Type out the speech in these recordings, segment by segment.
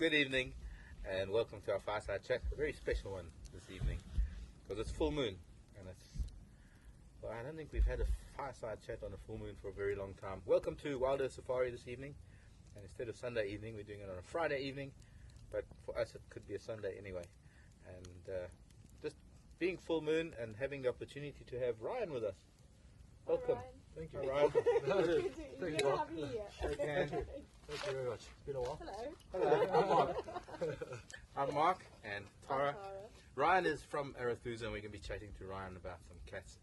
Good evening, and welcome to our Fireside Chat. A very special one this evening, because it's full moon, and I don't think we've had a Fireside Chat on a full moon for a very long time. Welcome to Wilder Safari this evening, and instead of Sunday evening, we're doing it on a Friday evening, but for us it could be a Sunday anyway. And just being full moon and having the opportunity to have Ryan with us. Welcome. Hi, Thank you. Hi, Ryan. Good to have you here. Shake hands. Thank you very much. It's been a while. Hello. Hello, I'm Mark. I'm Mark and Tara. I'm Tara. Ryan is from Arethusa, and we're going to be chatting to Ryan about some cats.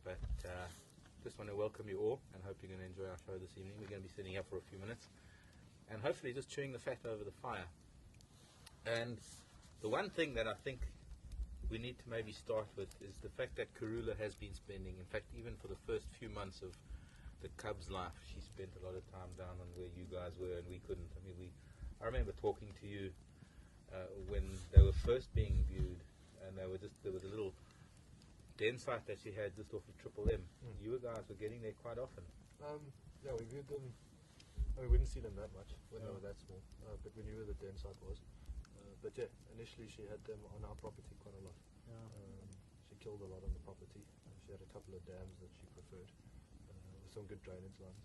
But just want to welcome you all and hope you're going to enjoy our show this evening. We're going to be sitting here for a few minutes and hopefully just chewing the fat over the fire. And the one thing that I think we need to maybe start with is the fact that Karula has been spending, in fact, even for the first few months of the Cubs' life, she spent a lot of time down on where you guys were and we couldn't. I remember talking to you when they were first being viewed, and there was a little den site that she had just off of Triple M. You guys were getting there quite often. Yeah, we viewed them. We didn't see them that much when they were that small, but we knew where the den site was. But yeah, initially she had them on our property quite a lot. She killed a lot on the property. She had a couple of dams that she preferred, with some good drainage lines.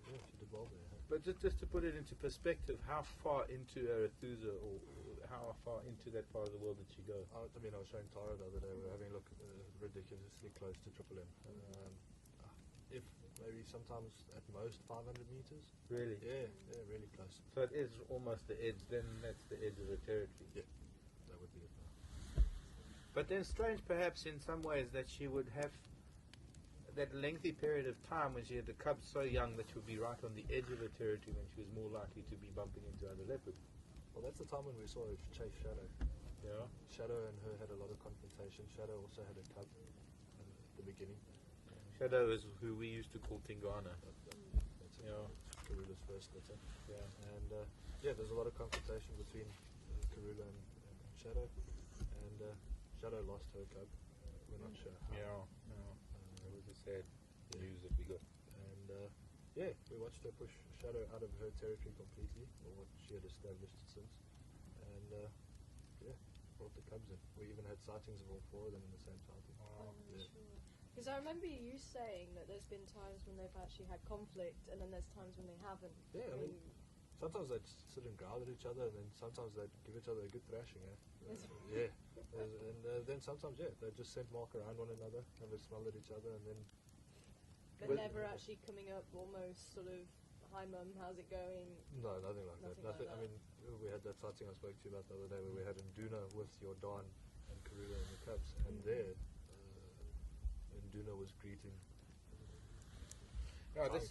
Yeah, she did well there. But just to put it into perspective, how far into Arethusa, or how far into that part of the world did she go? I was showing Tara the other day. We were having a look ridiculously close to Triple M. If maybe sometimes at most 500 meters. Really? Yeah, really close. So it is almost the edge, then that's the edge of the territory. Yeah, that would be it. But then strange perhaps in some ways that she would have that lengthy period of time when she had the cubs so young that she would be right on the edge of the territory when she was more likely to be bumping into other leopards. Well, that's the time when we saw her chase Shadow. Yeah. Shadow and her had a lot of confrontation. Shadow also had a cub at the beginning. Shadow is who we used to call Tingana. That's Yeah. Karula's first litter. Yeah. And there's a lot of confrontation between Karula and Shadow. And Shadow lost her cub. We're not sure how. Yeah. It was a sad news that we got. And we watched her push Shadow out of her territory completely, or what she had established since. And brought the cubs in. We even had sightings of all four of them in the same sighting. Wow. Because I remember you saying that there's been times when they've actually had conflict, and then there's times when they haven't. Yeah, I mean, sometimes they'd sit and growl at each other, and then sometimes they'd give each other a good thrashing. And then sometimes, they'd just scent mark around one another, have a smell at each other, and then. But never actually coming up almost sort of, hi mum, how's it going? No, nothing like that. Like that. I mean, we had that sighting I spoke to you about the other day where we had Nduna with Jordan and Karula and the cubs, and there, Nduna was greeting. Yeah, that's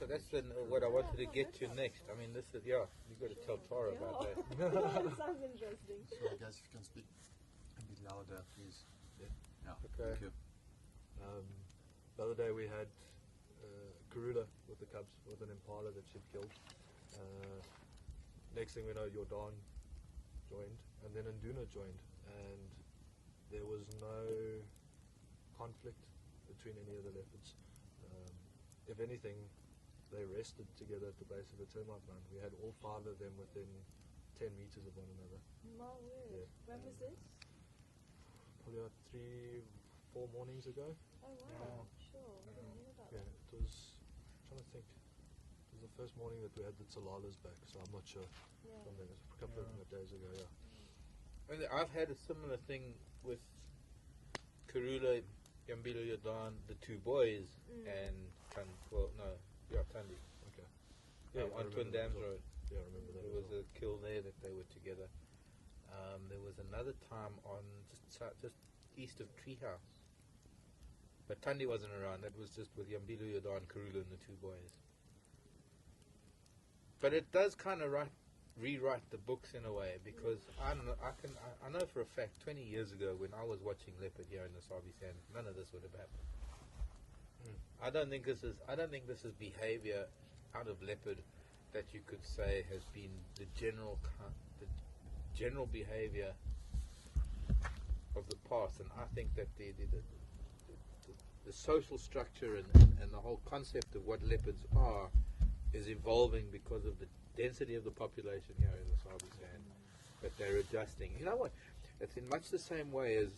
what I wanted to get to next. I mean, this is, you've got to tell Tara about that. That sounds interesting. So I guess if you can speak a bit louder, please. Yeah. Okay. Thank you. The other day we had Karula with the cubs, with an impala that she'd killed. Next thing we know, Jordan joined, and then Nduna joined, and there was no conflict between any of the leopards. If anything, they rested together at the base of the termite mound. We had all five of them within 10 meters of one another. My word. Yeah. When was this? Probably about 3-4 mornings ago. Oh wow, sure. I didn't hear about Yeah, that. it was, I'm trying to think, it was the first morning that we had the Talalas back, so I'm not sure. Yeah. From then. It was a couple of days ago, And I've had a similar thing with Karula, Yambilo Jordan, the two boys, and Tandi. Okay. On Twin Dams Road. Yeah, I remember that. There was a kill there that they were together. There was another time on just east of Treehouse. But Tandi wasn't around. That was just with Yambilo Jordan, Karula, and the two boys. But it does kind of rewrite the books in a way, because I know for a fact 20 years ago when I was watching leopard here in the Sabi Sand, none of this would have happened. I don't think this is behavior out of leopard that you could say has been the general behavior of the past, and I think that the social structure and the whole concept of what leopards are is evolving because of the density of the population here in the Sabi Sand, but they're adjusting. You know what? It's in much the same way as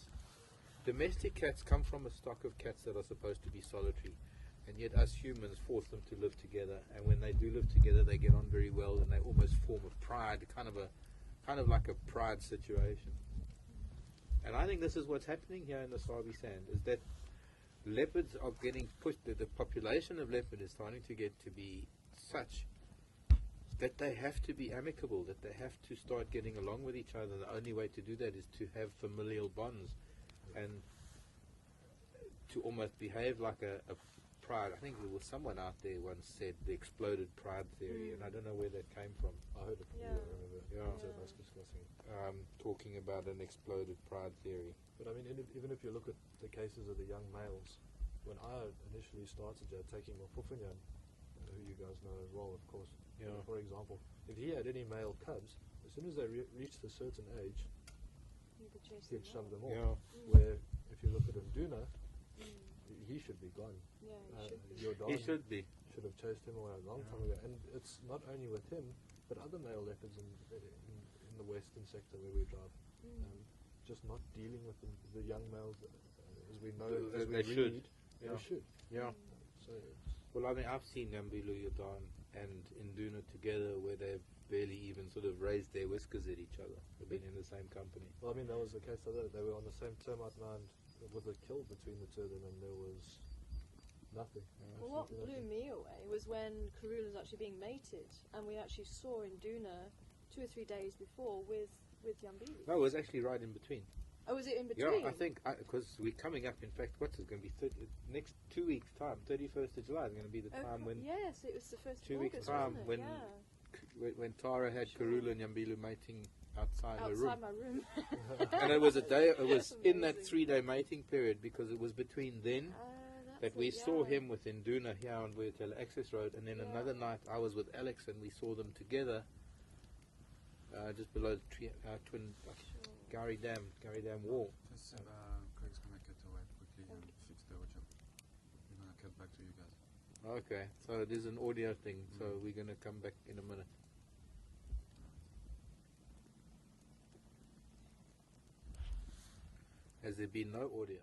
domestic cats come from a stock of cats that are supposed to be solitary, and yet us humans force them to live together. And when they do live together, they get on very well, and they almost form a pride, kind of like a pride situation. And I think this is what's happening here in the Sabi Sand, is that leopards are getting pushed. The population of leopard is starting to get to be such that they have to be amicable, that they have to start getting along with each other. The only way to do that is to have familial bonds and to almost behave like a pride. I think there was someone out there once said the exploded pride theory, and I don't know where that came from. I heard it from Yeah. you, I remember. Yeah. So us discussing it. Talking about an exploded pride theory. But I mean, even if you look at the cases of the young males, when I initially started taking my Fufunyan, who you guys know as well, of course, Yeah. for example, if he had any male cubs, as soon as they reached a certain age, You could chase he'd them shove out. them off. Yeah. Where, if you look at Nduna, he should be gone. Yeah, you should be. Your He dog should be. should have chased him away a long time ago. And it's not only with him, but other male leopards in the western sector where we drive. Just not dealing with the young males as we know, As as we they should. read. Yeah. They should. Yeah. So Well, I mean, I've seen Nambilu Yadan and Induna together where they've barely even sort of raised their whiskers at each other. They've been in the same company. well, I mean, that was the case. They were on the same termite land with a kill between the two of them, and there was nothing. Well, what Absolutely blew nothing. me away was when Karula was actually being mated, and we actually saw Induna 2 or 3 days before with Yambili. No, it was actually right in between. Oh, was it in between? Yeah, I think, because we're coming up, in fact, what's it going to be? Next 2 weeks' time, 31st of July is going to be the time when Yes, it was the first 2 of weeks' August, time wasn't it? when Yeah. when Tara had Sure. Karula and Yambilu mating outside her room. Outside my room. And it was a day, it was That's in that amazing. 3-day mating period, because it was between then That's that we it, saw yeah. him with Induna here on Wetala Access Road, and then Yeah. another night I was with Alex and we saw them together just below the twin Gary Dam wall. Just Craig's gonna cut away quickly and fix the audio. We're gonna cut back to you guys. Okay, so there's an audio thing, so we're going to come back in a minute. Has there been no audio?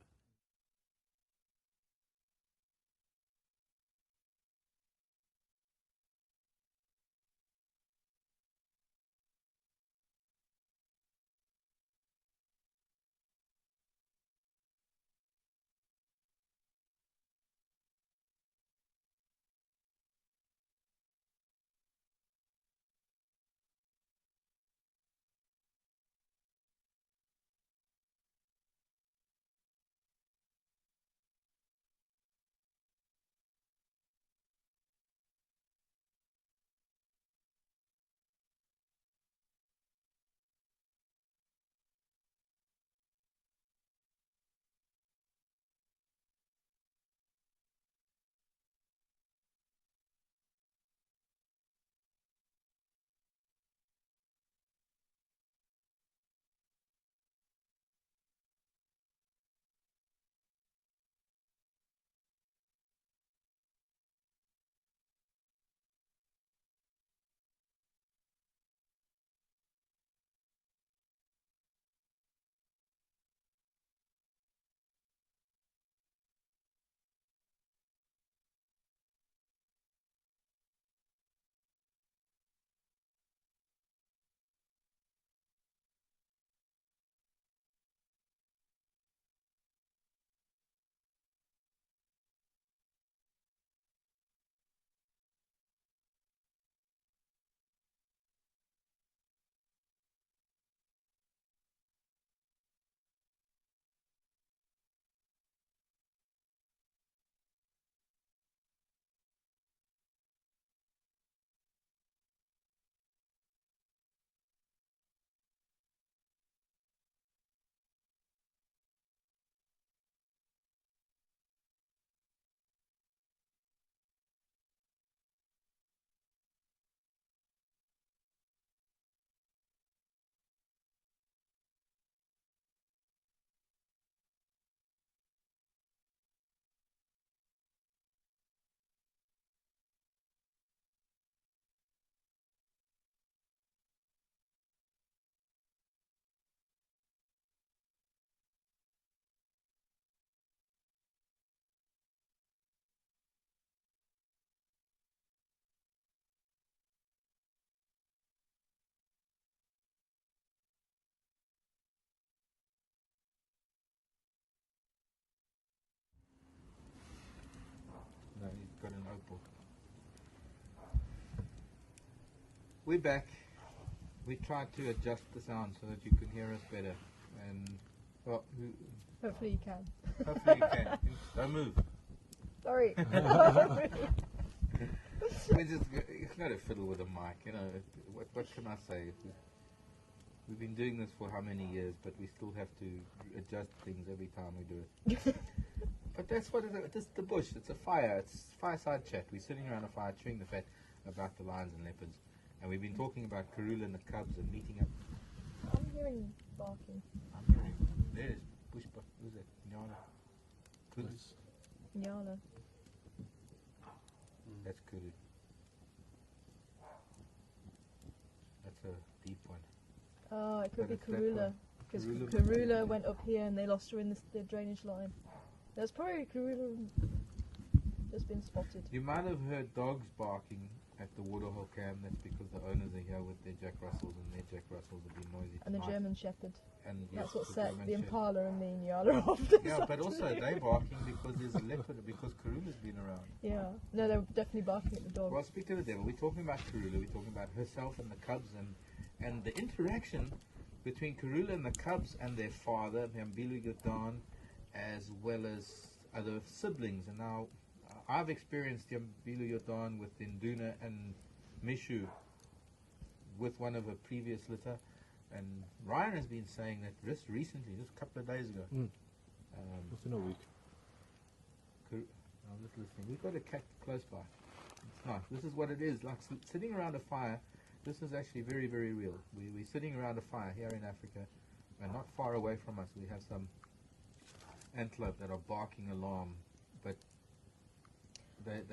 We're back. We tried to adjust the sound so that you can hear us better. And, well, Hopefully you can. hopefully you can. Don't move. Sorry. We just got to fiddle with a mic, you know. What can I say? We've been doing this for how many years, but we still have to adjust things every time we do it. But that's what it is. This is the bush. It's a fire. It's fireside chat. We're sitting around a fire chewing the fat about the lions and leopards. And we've been talking about Karula and the cubs and meeting up. I'm hearing barking. I'm hearing, there's bush, who's it? Nyala. Yes. Nyala. That's Kuru. That's a deep one. Oh, it could But be it's that Karula. one. Because Karula- Karula went up here and they lost her in the drainage line. There's probably Karula just been spotted. You might have heard dogs barking at the Waterhole camp. That's because the owners are here with their Jack Russells, and their Jack Russells have been noisy And the tonight. German Shepherd. And That's yes, what the set German the Shepherd. Impala and the Nyala off. Yeah, but also they're barking because there's a leopard, because Karula's been around. Yeah. No, they're definitely barking at the dog. Well, speak to the devil. We're talking about Karula. We're talking about herself and the cubs, and the interaction between Karula and the cubs and their father, Mbilu Yodan, as well as other siblings. And now I've experienced Mbilu Yodan with Induna and Mishu with one of her previous litter. And Ryan has been saying that just recently, just a couple of days ago, Within a week. I'm just listening. We've got a cat close by. It's nice. This is what it is. Like sitting around a fire. This is actually very, very real. We're sitting around a fire here in Africa, and not far away from us, we have some antelope that are barking alarm, but they're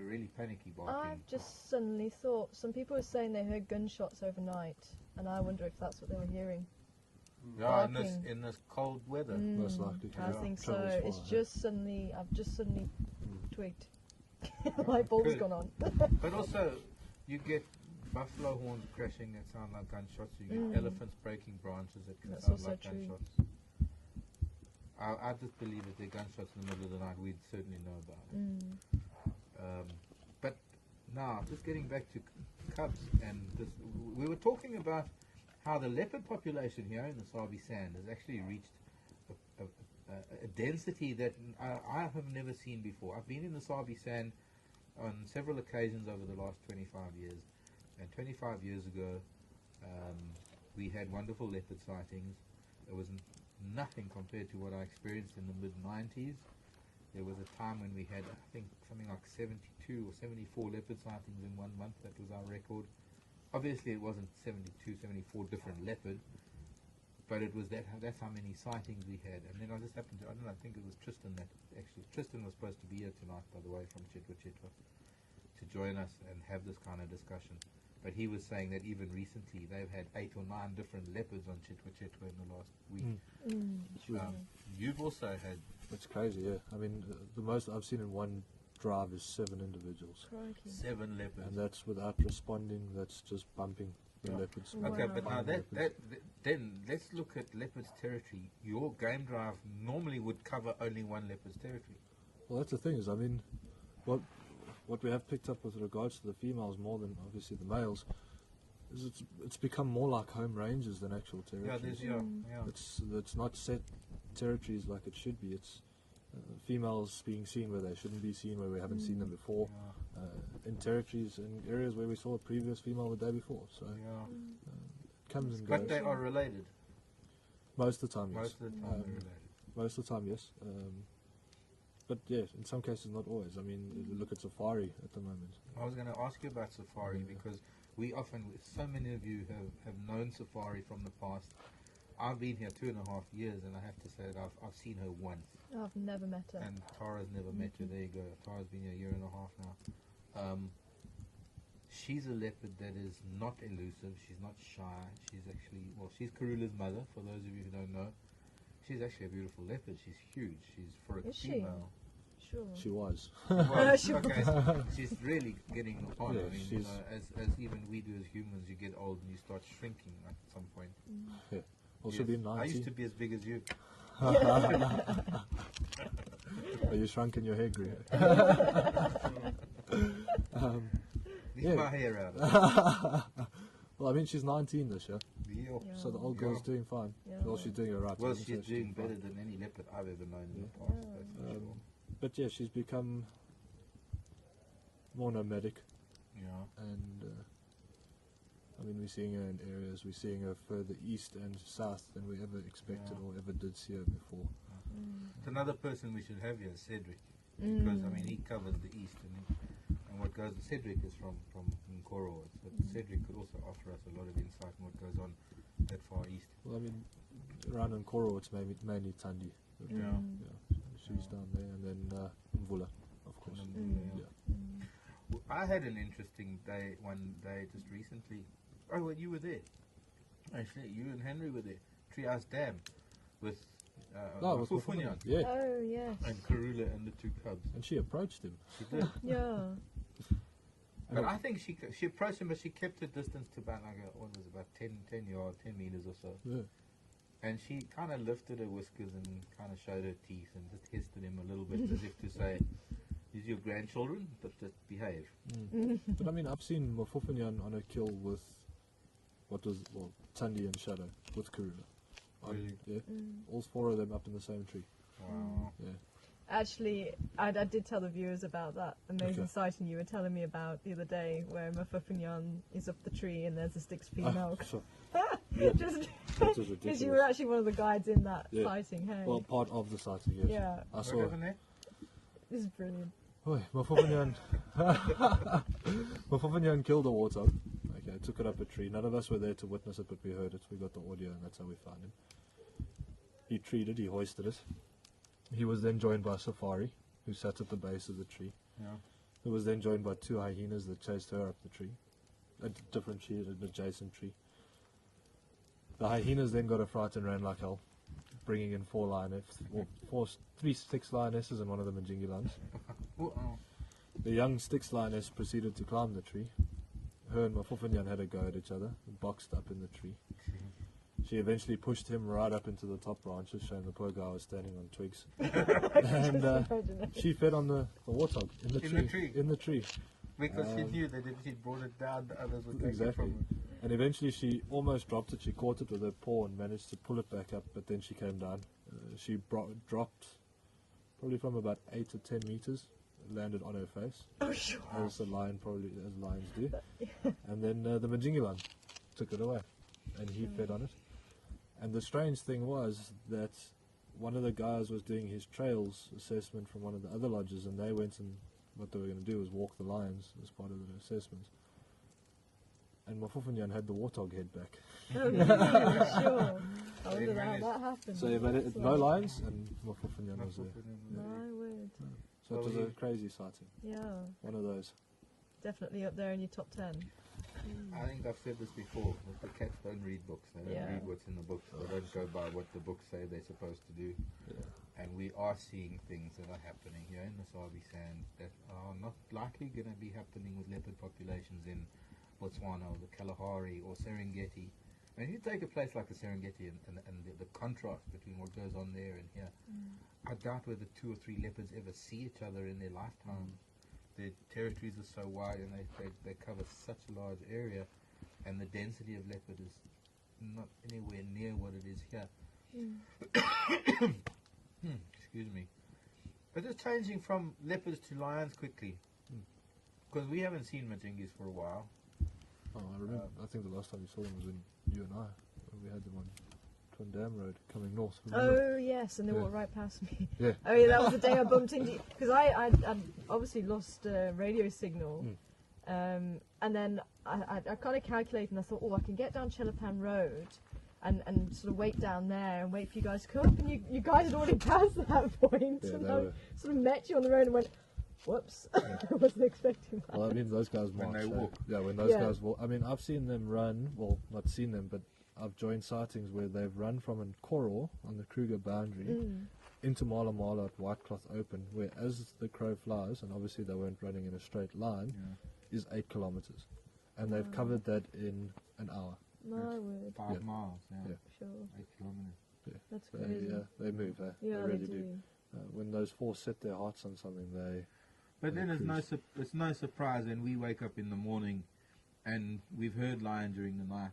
really panicky barking. I've just suddenly thought some people were saying they heard gunshots overnight, and I wonder if that's what they were hearing. Yeah, barking. in this cold weather. Most likely to I go. think so. Travels It's far, just suddenly, I've just suddenly twigged. Light bulb's Good. gone on. But also, you get buffalo horns crashing that sound like gunshots. You get elephants breaking branches that can That's sound also like true. gunshots. I just believe if there are gunshots in the middle of the night, we'd certainly know about it. But now, just getting back to cubs, and this, we were talking about how the leopard population here in the Sabi Sand has actually reached a density that I have never seen before. I've been in the Sabi Sand on several occasions over the last 25 years, and 25 years ago we had wonderful leopard sightings. It was nothing compared to what I experienced in the mid-90s. There was a time when we had, I think, something like 72 or 74 leopard sightings in 1 month. That was our record. Obviously, it wasn't 72, 74 different leopard, but it was that's how many sightings we had. And then I just happened to, I don't know, I think it was Tristan that actually, Tristan was supposed to be here tonight, by the way, from Chitwa to join us and have this kind of discussion. But he was saying that even recently they've had 8 or 9 different leopards on Chitwa in the last week. You've also had... It's crazy, yeah. I mean, the most I've seen in one drive is 7 individuals. Crikey. 7 leopards. And that's without responding, that's just bumping the leopards. Okay, Wow. but now Bumping leopards. then let's look at leopard's territory. Your game drive normally would cover only one leopard's territory. Well, that's the thing is, I mean, what we have picked up with regards to the females more than obviously the males is it's become more like home ranges than actual Yeah, territories. there's It's not set territories like it should be. It's females being seen where they shouldn't be seen, where we haven't seen them before, in territories and areas where we saw a previous female the day before. So it comes and goes. But they are related. Most of the time, yes. Most of the time they're related. Most of the time, yes. But yeah, in some cases, not always. I mean, if you look at safari at the moment. I was going to ask you about safari because we often, so many of you have known safari from the past. I've been here 2.5 years, and I have to say that I've seen her once. I've never met her. And Tara's never met her. There you go. Tara's been here 1.5 years now. She's a leopard that is not elusive. She's not shy. She's actually, well, she's Karula's mother, for those of you who don't know. She's actually a beautiful leopard. She's huge. She's, for a Is she? female. Sure. She was. Well, She okay, she's really getting on. Yeah, I mean, you know, as even we do as humans, you get old and you start shrinking at some point. Yeah. Also Yes. been I 90. used to be as big as you. Are you shrunk in your head, Greg? Leave my hair out. Well, I mean, she's 19 this year, Yeah. so the old girl's doing fine. Yeah. Well, she's doing alright. Well, I wouldn't she's say doing better fine. than any leopard I've ever known in the Yeah. past. That's for sure. But yeah, she's become more nomadic, Yeah. and I mean, we're seeing her in areas. We're seeing her further east and south than we ever expected Yeah. or ever did see her before. It's another person we should have here, Cedric, because I mean he covers the east, and what goes. Cedric is from Nkoro, so Cedric could also offer us a lot of insight on what goes on that far east. Well, I mean, around in Koro, it's mainly Tandi. Yeah. Yeah, she's down there, and then Mvula, of course. Yeah. Well, I had an interesting day one day just recently. Oh, well, you were there. Actually, you and Henry were there. Treehouse Dam with No, it was Mafufunyan yeah, Oh, yes. and Karula and the two cubs. and she approached him. She did. Yeah. But I think she approached him, but she kept her distance to about like what was it, about 10 yards, 10 meters or so. Yeah. And she kind of lifted her whiskers and kind of showed her teeth and just tested him a little bit as if to say, "These are your grandchildren, but just behave." But I mean, I've seen Mafufunyan on a kill with Tandi and Shadow with Karula. Really? Yeah, all four of them up in the same tree. Wow. Yeah. Actually, I did tell the viewers about that amazing Okay. sighting you were telling me about the other day, where Mafufunyan is up the tree and there's a sticks female. So, Just that was because ridiculous. you were actually one of the guides in that Yeah. sighting, hey? Well, part of the sighting, yes. yeah, I What saw. happened there? this is brilliant. Oi, Mafufunyan. Mafufunyan killed a warthog. Okay, took it up a tree. None of us were there to witness it, but we heard it. We got the audio, and that's how we found him. He treated, he hoisted it. He was then joined by Safari, who sat at the base of the tree. Yeah. Who was then joined by two hyenas that chased her up the tree. A different tree, an adjacent tree. The hyenas then got a fright and ran like hell, bringing in three six lionesses and one of the Majingilans. Oh, The young Styx lioness proceeded to climb the tree. Her and Mafufunyan had a go at each other, boxed up in the tree. She eventually pushed him right up into the top branches, showing the poor guy was standing on twigs. And she fed on the warthog in the tree. Because she knew that if she brought it down, the others would take it Exactly. from her. And eventually she almost dropped it. She caught it with her paw and managed to pull it back up, but then she came down. She dropped probably from about 8 to 10 meters, landed on her face, Oh, sure. as lions do. And then the Majingilan took it away, and he fed on it. And the strange thing was that one of the guys was doing his trails assessment from one of the other lodges, and they went and what they were going to do was walk the lions as part of the assessment. And Mafufunyan had the warthog head back. Oh, really? Sure. I They wonder how managed- that happened. So but That's no like- lions, and Mafufunyan was there. My word. So it was a crazy sighting. Yeah, One of those. definitely up there in your top 10. I think I've said this before, that the cats don't read books. They don't Yeah. read what's in the books. They don't go by what the books say they're supposed to do. Yeah. And we are seeing things that are happening here in the Sabi Sands that are not likely going to be happening with leopard populations in Botswana or the Kalahari or Serengeti. And if you take a place like the Serengeti and the contrast between what goes on there and here, I doubt whether 2 or 3 leopards ever see each other in their lifetime. Their territories are so wide and they cover such a large area, and the density of leopard is not anywhere near what it is here. Excuse me. But just changing from leopards to lions quickly, because we haven't seen Majingis for a while. Oh, I remember. I think the last time you saw them was when you and I. We had them on Twin Dam Road coming north. Remember? Oh, yes, and they Yeah. walked right past me. Yeah. Oh, yeah, that was the day I bumped into you. Because I'd obviously lost radio signal. And then I kind of calculated and I thought, oh, I can get down Chelapan Road and sort of wait down there and wait for you guys to come up. And you guys had already passed that point. Yeah, and they I were. sort of met you on the road and went, whoops. I wasn't expecting that. Well, I mean, those guys When march. they eh? walk. Yeah, when those Yeah. guys walk. I mean, I've seen them run. Well, not seen them, but I've joined sightings where they've run from Nkoro on the Kruger boundary into Mala Mala at White Cloth Open, where as the crow flies, and obviously they weren't running in a straight line, is 8 kilometers. And they've covered that in an hour. My word. 5 Yeah. miles, Yeah. Sure. 8 kilometers. That's They, crazy. they move, eh? Yeah, they they really do. When those four set their hearts on something, But then it's cruise. it's no surprise when we wake up in the morning and we've heard lion during the night,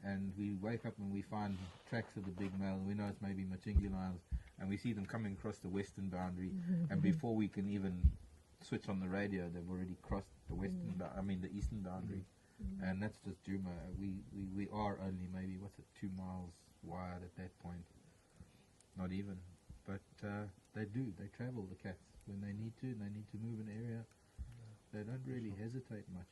and we wake up and we find tracks of the big male, and we know it's maybe Machingi lions, and we see them coming across the western boundary, and before we can even switch on the radio, they've already crossed the the eastern boundary, and that's just Juma. We are only maybe 2 miles wide at that point, not even, but they travel, the cats, when they need to, and they need to move an area. They don't really hesitate much.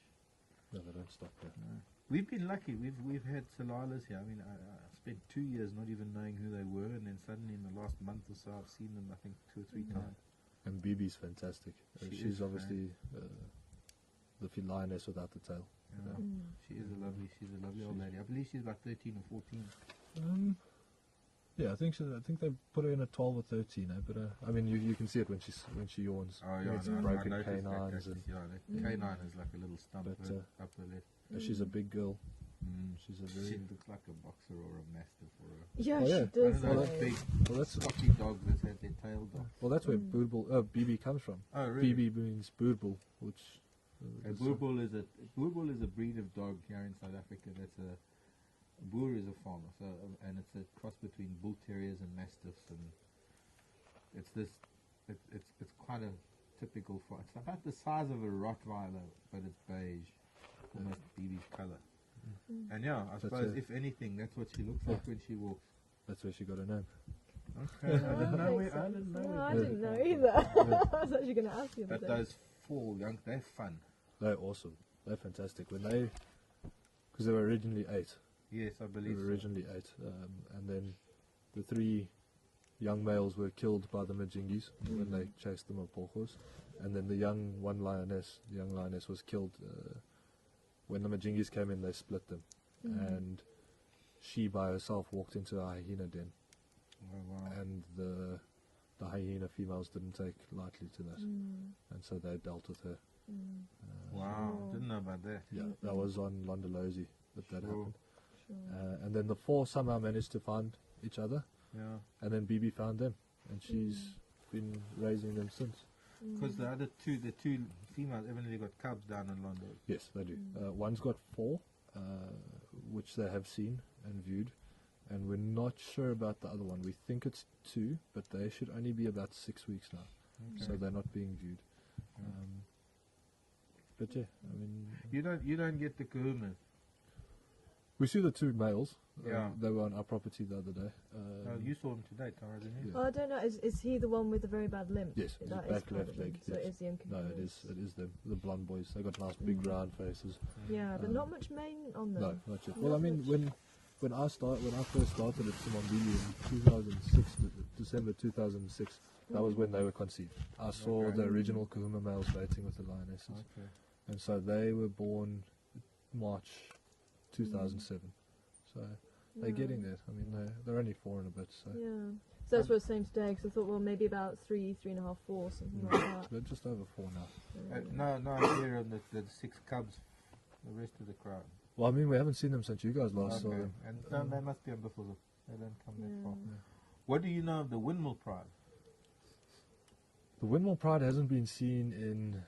No, they don't stop there. No. We've been lucky. We've had Salalas here. I mean, I spent 2 years not even knowing who they were, and then suddenly in the last month or so, I've seen them, I think, 2 or 3 times. And Bibi's fantastic. is She's obviously the lioness without the tail. Yeah. She's a lovely old lady. I believe she's about 13 or 14. Yeah, I think they put her in at 12 or 13. But I mean, you can see it when she yawns. Oh yeah, It's I broken noticed that canines, cactus, and the canine is like a little stump But, up her lip. she's a big girl. She's a She very looks like a boxer or a mastiff or a... Yeah, Oh, she yeah. I does. don't know, eh? big, well. That's stocky dogs that had their tail down. That's where Bibi comes from. Oh really? Bibi means Boerbul, which A Boerbul is a breed of dog here in South Africa. Boer is a farmer, so and it's a cross between bull terriers and mastiffs, and it's quite a typical farm. It's about the size of a Rottweiler, but it's beige, almost Bibi's color. And yeah, I suppose if anything, that's what she looks like when she walks. That's where she got her name. Okay, I didn't know. Makes I sense. didn't know. No, I it. didn't know either. I was actually going to ask you But about that. those 4 young, they're fun. They're awesome. They're fantastic. Because they were originally 8. Yes, I They believe were so. originally 8, and then the 3 young males were killed by the Majingis when they chased them up Polchos, and then the young lioness was killed when the Majingis came in. They split them, and she by herself walked into a hyena den, Oh, wow. and the hyena females didn't take lightly to that, and so they dealt with her. Wow, didn't know about that. Yeah, that was on Londolozi that Sure. happened. And then the 4 somehow managed to find each other, Yeah, and then Bibi found them, and she's been raising them since. because the two females evidently got cubs down in London. Yes, they do. One's got 4, which they have seen and viewed, and we're not sure about the other one. We think it's 2, but they should only be about 6 weeks now, so they're not being viewed. But yeah, I mean, You don't get the kahunas. we see the 2 males. Yeah. They were on our property the other day. Oh, you saw them today, Tara, didn't you? Yeah. Oh, I don't know. Is he the one with the very bad limp? Yes, his That back is part left of him. leg, So yes. it is the No, it is them, the blonde boys. They got nice big round faces. Yeah, but not much mane on them. No, not yet. Not Well, I mean, much. when I first started at Simambili in 2006, December 2006, that was when they were conceived. I saw Okay. the original Kahuma males mating with the lionesses, Okay. and so they were born March 2007. So they're Yeah. getting there. I mean, they're only 4 and a bit, so Yeah. So that's what I was saying today, because I thought, well, maybe about 3.5, 4, something like that. they're just over 4 now. No idea on the 6 cubs, the rest of the crowd. Well, I mean, we haven't seen them since you guys last saw Okay. them. And no, they must be on Buffalo. They don't come that far. Yeah. What do you know of the Windmill Pride? The Windmill Pride hasn't been seen in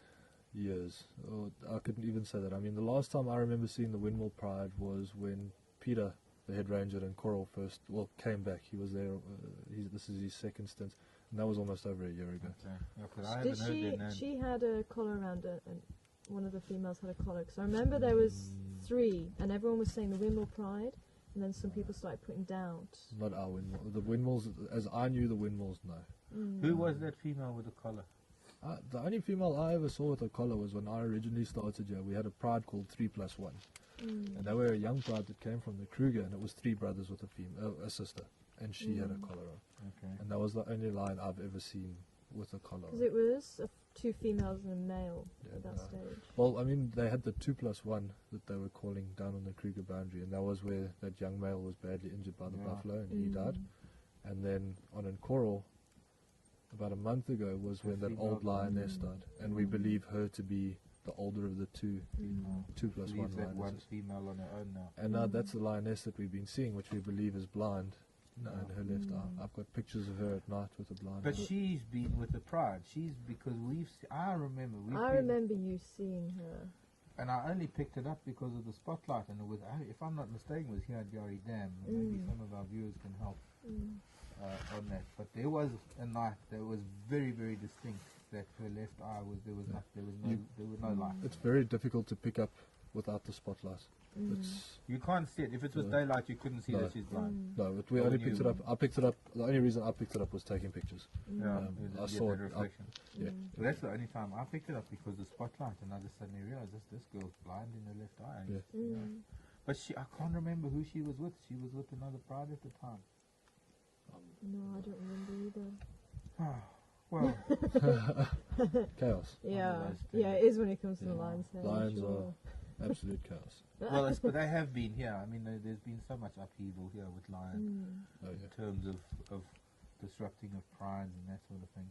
years. Or I couldn't even say that. I mean, the last time I remember seeing the Windmill Pride was when Peter, the head ranger, and Coral came back. He was there. This is his second stint, and that was almost over a year ago. Okay. Yeah, 'cause I Did haven't heard their name. she had a collar around her, and one of the females had a collar, because I remember there was 3, and everyone was saying the Windmill Pride, and then some people started putting doubt. Not our Windmill. The Windmills, as I knew the Windmills, no. Who was that female with the collar? The only female I ever saw with a collar was when I originally started here. We had a pride called 3+1. And they were a young pride that came from the Kruger, and it was 3 brothers with a sister, and she had a collar on. Okay. And that was the only line I've ever seen with a collar Because on. it was 2 females and a male Yeah, at that no. stage. Well, I mean, they had the 2+1 that they were calling down on the Kruger boundary, and that was where that young male was badly injured by the Yeah. buffalo, and he died. And then on Nkoro, about a month ago, was when that female old lioness died, and we believe her to be the older of the 2+1 Leaves that one lionesses. female on her own now. And now that's the lioness that we've been seeing, which we believe is blind, No, in her left eye. I've got pictures of her at night with a blind But eye. she's been with the Pride. She's because I remember I remember you seeing her. and I only picked it up because of the spotlight, and it was, if I'm not mistaken, it was here at Gary Dam. Maybe some of our viewers can help on that. But there was a night that was very, very distinct. That her left eye was there was no light. It's very difficult to pick up without the spotlight. It's You can't see it. If it was No. daylight, you couldn't see No. that she's blind. no, but we Oh, only you- picked it up. I picked it up. The only reason I picked it up was taking pictures. Yeah, Um, you I get saw that it. reflection. Yeah, Well, that's the only time I picked it up because the spotlight, and I just suddenly realized this girl's blind in her left eye. Yeah. But I can't remember who she was with. She was with another Pride at the time. No, I don't remember either. Well, chaos, Yeah, those yeah, things. it is when it comes to the Yeah. lion's head. Lions sure. absolute chaos. well, but they have been here. I mean, there's been so much upheaval here with lions Oh in yeah. terms of disrupting of prides and that sort of thing.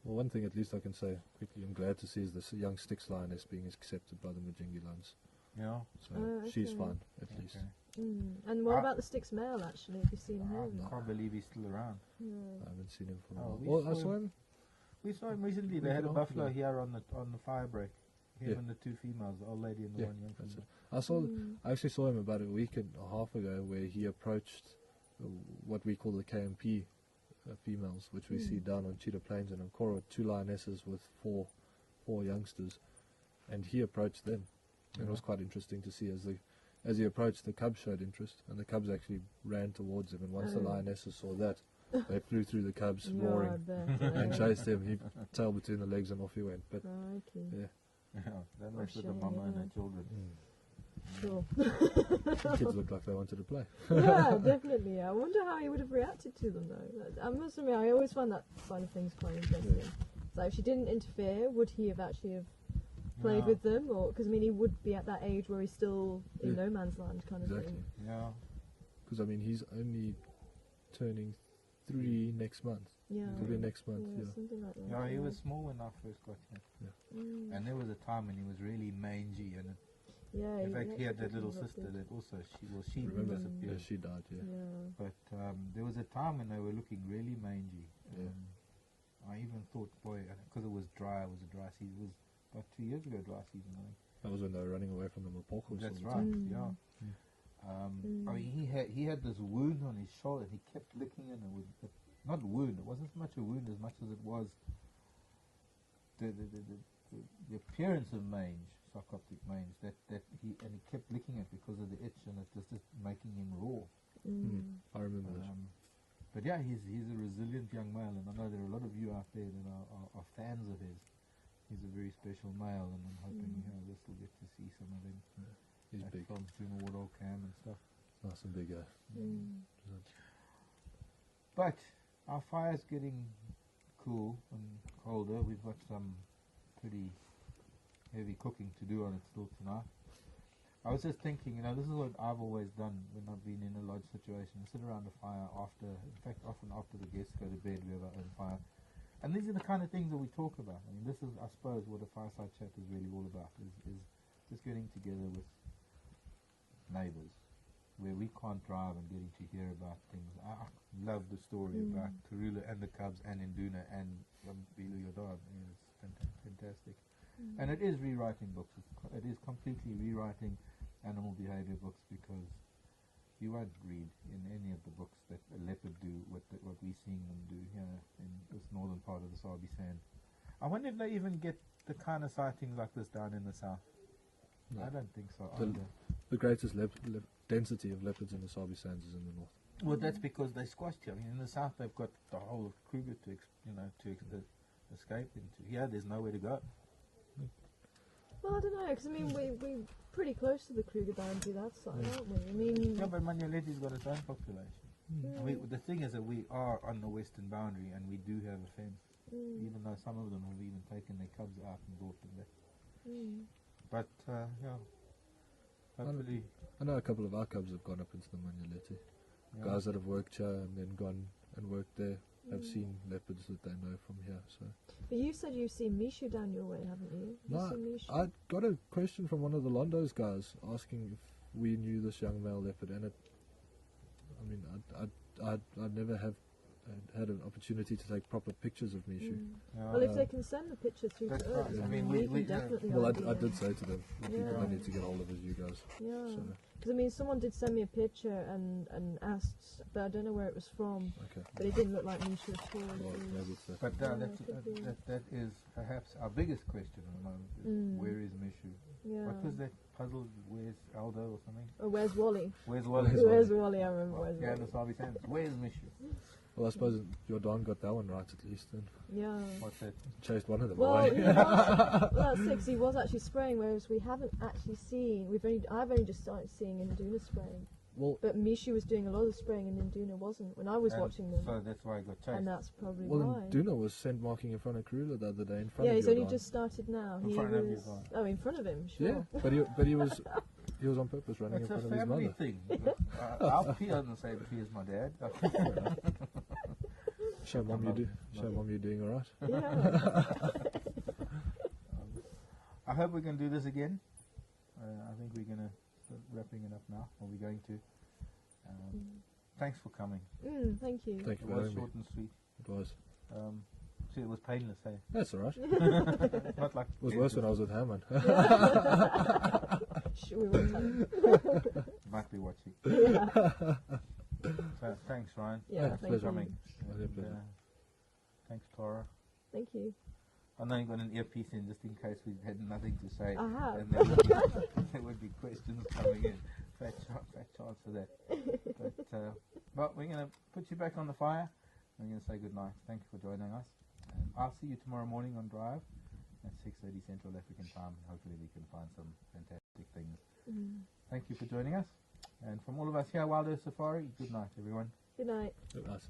Well, one thing at least I can say quickly, I'm glad to see is this young Styx lioness being accepted by the Majingilans. Yeah. So Oh, she's okay. fine at least. And what I- about the Styx male, actually? Have you seen him? I can't believe he's still around. Yeah. I haven't seen him for a Oh, while. we Well, I saw saw him- him. We saw him recently. We They had a went buffalo after here on the fire break. Him Yeah. and the two females, the old lady and the Yeah, one young that's female. it. I actually saw him about a week and a half ago, where he approached what we call the KMP females, which we see down on Cheetah Plains and Ankoro, two lionesses with four youngsters, and he approached them. And it was quite interesting to see as he approached, the cubs showed interest, and the cubs actually ran towards him. And once the lionesses saw that, they flew through the cubs, Yeah, I roaring, bet, and yeah. chased him. He tail between the legs, and off he went. But Crikey. yeah, Yeah, that mess with the shame, mama and yeah. her children. Sure. the kids looked like they wanted to play. Yeah, definitely. I wonder how he would have reacted to them, though. I must admit, I always find that side of things quite interesting. So if she didn't interfere, would he have actually played Yeah. with them? Or because I mean, he would be at that age where he's still in Yeah. no man's land, kind of Exactly. thing. Yeah. Because I mean, he's only turning 3 next month. Yeah. It'll be next month. Yeah, Yeah. something like that. Yeah, he was small when I first got him. Mm. And there was a time when he was really mangy, and Yeah. in fact, he had that actually little did look sister good. that also she Remember. Yeah, disappeared. she died. Yeah. Yeah. But there was a time when they were looking really mangy. Yeah. I even thought, boy, because it was dry, it was a dry season. It was about 2 years ago, dry season, I think. That was when they were running away from the Mapokos. That's all the time. right, yeah. I mean, he had this wound on his shoulder, and he kept licking it, and not wound. It wasn't so much a wound as much as it was the appearance of mange, sarcoptic mange. That he kept licking it because of the itch, and it was just making him raw. I remember that. But yeah, he's a resilient young male, and I know there are a lot of you out there that are fans of his. He's a very special male, and I'm hoping this will get to see some of him. He's at big, films doing a Woodall cam and stuff. nice and big. But our fire's getting cool and colder. We've got some pretty heavy cooking to do on it still tonight. I was just thinking, this is what I've always done when I've been in a lodge situation. Sit around the fire often after the guests go to bed, we have our own fire. And these are the kind of things that we talk about. I mean, this is, I suppose, what a fireside chat is really all about, is just getting together with neighbours, where we can't drive and getting to hear about things. I love the story about Karula and the Cubs and Induna and Bilu Yodad. I mean, it's fantastic. And it is rewriting books. It is completely rewriting animal behaviour books, because you won't read in any of the books that a leopard do what we're seeing them do here in this northern part of the Sabi Sand. I wonder if they even get the kind of sightings like this down in the south. No. I don't think so The- either. The greatest density of leopards in the Sabi Sands is in the north. Well, that's because they squashed here. I mean, in the south they've got the whole of Kruger to escape into. Here, there's nowhere to go. Well, I don't know, because I mean, we're pretty close to the Kruger boundary that side, aren't we? I mean, Yeah, but Manyaletti's got its own population. The thing is that we are on the western boundary, and we do have a fence, even though some of them have even taken their cubs out and brought them back. But hopefully, I know a couple of our cubs have gone up into the Manyaletty. yeah. Guys that have worked here and then gone and worked there have seen leopards that they know from here. So but you said you've seen Mishu down your way, haven't you? no, Seen Mishu? I got a question from one of the Londo's guys asking if we knew this young male leopard, and mean, I'd never have had an opportunity to take proper pictures of Mishu. Well, if they can send the picture through That's to right. us, I I mean, mean, we we- can definitely. Well, ID I them. did say to them, the people Yeah. I need to get hold of is you guys. Yeah. So, Because I mean, someone did send me a picture and asked, but I don't know where it was from. okay. But it didn't look like Misha at all. Well, It was- maybe it's But Yeah, that's, could be. that is perhaps our biggest question at the moment. Is Mm. Where is Mishu? yeah. What was that puzzle? Where's Aldo or something? Or where's Wally? Where's Wally? Where's Wally? I remember where's Yeah, Wally. the Sabi Sands. Where's Mishu? Well, I suppose your Don got that one right at least, and Yeah. What's that? chased one of them Well, away. he was, well, that's it. 'Cause he was actually spraying, whereas we haven't actually seen. I've only just started seeing Induna spraying, Well, but Mishu was doing a lot of spraying and Induna wasn't when I was And watching them, So that's why I got chased. and that's probably well, why. and Duna was scent marking in front of Karula the other day in front Yeah, of he's your only Don. just started now. In He front of your was. Don. Oh, in front of him, sure. Yeah, but he was on purpose running It's in a front of his family mother. thing. I'll pee on the same pee as my dad. Show mom you do. Show mom you're doing all right. Yeah. I hope we can do this again. I think we're going to start wrapping it up now. Or we're going to. Thanks for coming. Thank you. Thank you It for was having me. short and sweet. It was. See, it was painless, eh? That's all right. Not like It was worse when I was with Hammond. Shh, we won't tell him. Might be watching. Yeah. So, thanks, Ryan. Yeah, Yeah, thank pleasure. you. Coming. My And, pleasure. thanks, Tara. Thank you. I know you got an earpiece in just in case we had nothing to say. I have. And there would be questions coming in. Fat chance for that. But we're going to put you back on the fire. We're going to say goodnight. Thank you for joining us. And I'll see you tomorrow morning on Drive at 6:30 Central African time. Hopefully we can find some fantastic things. Thank you for joining us. And from all of us here at Wild Earth Safari, good night, everyone. Good night. Nice.